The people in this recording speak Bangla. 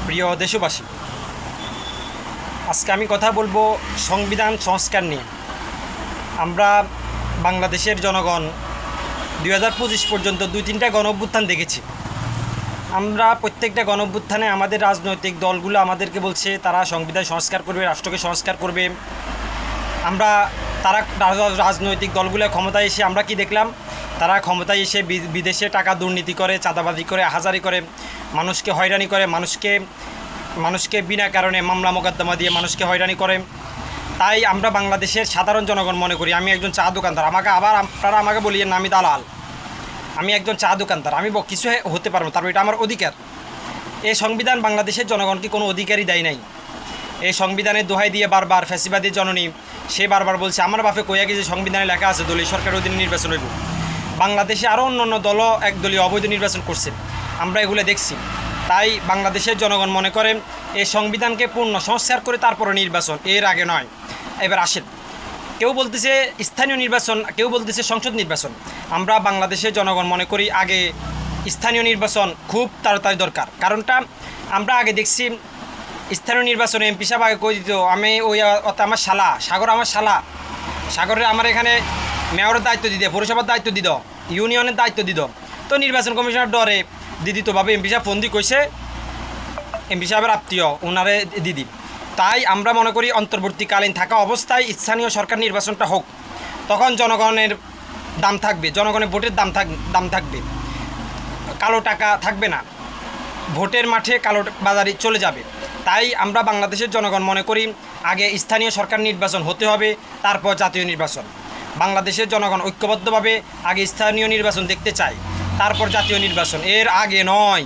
প্রিয় দেশবাসী, আজকে আমি কথা বলবো সংবিধান সংস্কার নিয়ে। আমরা বাংলাদেশের জনগণ 2025 পর্যন্ত 2-3টা গণঅভ্যুত্থান দেখেছি। আমরা প্রত্যেকটা গণঅভ্যুত্থানে আমাদের রাজনৈতিক দলগুলো আমাদেরকে বলছে তারা সংবিধান সংস্কার করবে, রাষ্ট্রকে সংস্কার করবে। তারা রাজনৈতিক দলগুলো ক্ষমতায় এসে আমরা কি দেখলাম? তারা ক্ষমতায় এসে বিদেশে টাকা দুর্নীতি করে, চাঁদাবাজি করে, হাজারি করে, মানুষকে হয়রানি করে, মানুষকে বিনা কারণে মামলা মোকদ্দমা দিয়ে মানুষকে হয়রানি করে। তাই আমরা বাংলাদেশের সাধারণ জনগণ মনে করি, আমি একজন চা দোকানদার, আপনারা আমাকে বলিয়েন না আমি দালাল, আমি একজন চা দোকানদার, আমি কিছু হতে পারবো, তারপর এটা আমার অধিকার। এই সংবিধান বাংলাদেশের জনগণকে কোনো অধিকারই দেয় নাই। এই সংবিধানের দোহাই দিয়ে বারবার ফ্যাসিবাদী জননী সে বারবার বলছে, আমার বাপে কইয়া গিয়ে যে সংবিধানে লেখা আছে দলীয় সরকারের অধীনে নির্বাচন হইব। বাংলাদেশে আরও অন্য দলও একদলীয় অবৈধ নির্বাচন করছে, আমরা এগুলো দেখছি। তাই বাংলাদেশের জনগণ মনে করেন এই সংবিধানকে পূর্ণ সংস্কার করে তারপরে নির্বাচন, এর আগে নয়। এবার আসেন, কেউ বলতেছে স্থানীয় নির্বাচন, কেউ বলতেছে সংসদ নির্বাচন। আমরা বাংলাদেশের জনগণ মনে করি আগে স্থানীয় নির্বাচন খুব তাড়াতাড়ি দরকার। কারণটা আমরা আগে দেখছি স্থানীয় নির্বাচনে এমপি সাহেব আগে কই দিত, আমি আমার শালা সাগরের আমার এখানে মেয়রের দায়িত্ব দিত, পৌরসভার দায়িত্ব দিত, ইউনিয়নের দায়িত্ব দিত। তো নির্বাচন কমিশনার ডরে দিত ভাবে এমপি সাহেব ফোন দিয়ে কইছে, এমপি সাহেবের আত্মীয় ওনারে দিদি। তাই আমরা মনে করি অন্তর্বর্তীকালীন থাকা অবস্থায় স্থানীয় সরকার নির্বাচনটা হোক, তখন জনগণের দাম থাকবে, জনগণের ভোটের দাম থাকবে, কালো টাকা থাকবে না, ভোটের মাঠে কালো বাজারি চলে যাবে। তাই আমরা বাংলাদেশের জনগণ মনে করি আগে স্থানীয় সরকার নির্বাচন হতে হবে, তারপর জাতীয় নির্বাচন। বাংলাদেশের জনগণ ঐক্যবদ্ধভাবে আগে স্থানীয় নির্বাচন দেখতে চায়, তারপর জাতীয় নির্বাচন, এর আগে নয়।